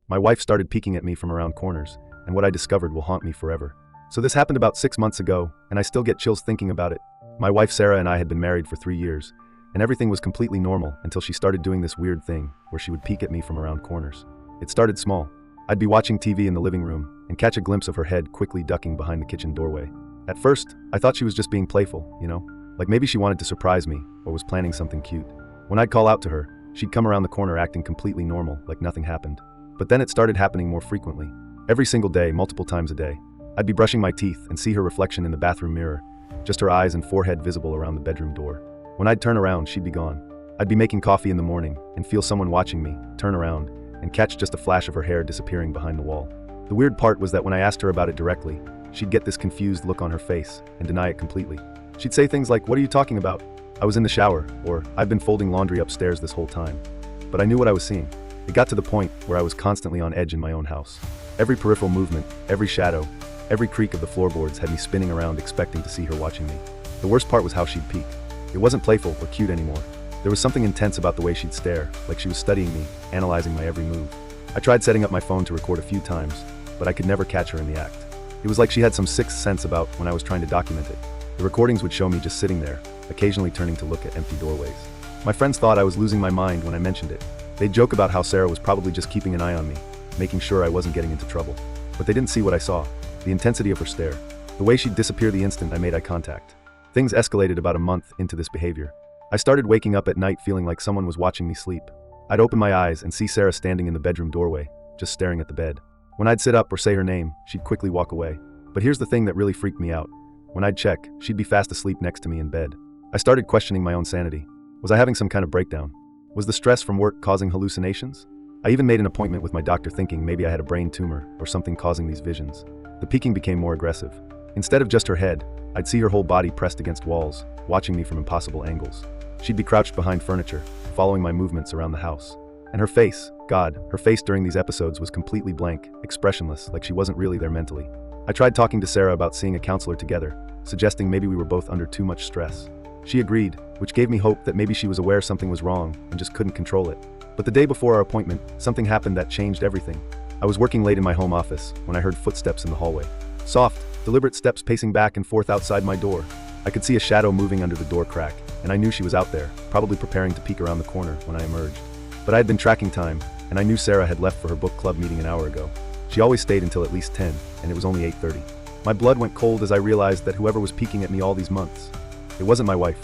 My wife started peeking at me from around corners, and what I discovered will haunt me forever. So this happened about 6 months ago, and I still get chills thinking about it. My wife Sarah and I had been married for 3 years, and everything was completely normal until she started doing this weird thing where she would peek at me from around corners. It started small. I'd be watching TV in the living room and catch a glimpse of her head quickly ducking behind the kitchen doorway. At first, I thought she was just being playful, like maybe she wanted to surprise me or was planning something cute. When I'd call out to her, she'd come around the corner acting completely normal, like nothing happened. But then it started happening more frequently. Every single day, multiple times a day. I'd be brushing my teeth and see her reflection in the bathroom mirror, just her eyes and forehead visible around the bedroom door. When I'd turn around, she'd be gone. I'd be making coffee in the morning and feel someone watching me, turn around, and catch just a flash of her hair disappearing behind the wall. The weird part was that when I asked her about it directly, she'd get this confused look on her face and deny it completely. She'd say things like, "What are you talking about? I was in the shower," or "I've been folding laundry upstairs this whole time." But I knew what I was seeing. It got to the point where I was constantly on edge in my own house. Every peripheral movement, every shadow, every creak of the floorboards had me spinning around expecting to see her watching me. The worst part was how she'd peek. It wasn't playful or cute anymore. There was something intense about the way she'd stare, like she was studying me, analyzing my every move. I tried setting up my phone to record a few times, but I could never catch her in the act. It was like she had some sixth sense about when I was trying to document it. The recordings would show me just sitting there, occasionally turning to look at empty doorways. My friends thought I was losing my mind when I mentioned it. They'd joke about how Sarah was probably just keeping an eye on me, making sure I wasn't getting into trouble. But they didn't see what I saw, the intensity of her stare, the way she'd disappear the instant I made eye contact. Things escalated about a month into this behavior. I started waking up at night feeling like someone was watching me sleep. I'd open my eyes and see Sarah standing in the bedroom doorway, just staring at the bed. When I'd sit up or say her name, she'd quickly walk away. But here's the thing that really freaked me out. When I'd check, she'd be fast asleep next to me in bed. I started questioning my own sanity. Was I having some kind of breakdown? Was the stress from work causing hallucinations? I even made an appointment with my doctor thinking maybe I had a brain tumor or something causing these visions. The peeking became more aggressive. Instead of just her head, I'd see her whole body pressed against walls, watching me from impossible angles. She'd be crouched behind furniture, following my movements around the house. And her face, her face during these episodes was completely blank, expressionless, like she wasn't really there mentally. I tried talking to Sarah about seeing a counselor together, suggesting maybe we were both under too much stress. She agreed, which gave me hope that maybe she was aware something was wrong and just couldn't control it. But the day before our appointment, something happened that changed everything. I was working late in my home office when I heard footsteps in the hallway. Soft, deliberate steps pacing back and forth outside my door. I could see a shadow moving under the door crack, and I knew she was out there, probably preparing to peek around the corner when I emerged. But I had been tracking time, and I knew Sarah had left for her book club meeting an hour ago. She always stayed until at least 10, and it was only 8:30. My blood went cold as I realized that whoever was peeking at me all these months, it wasn't my wife.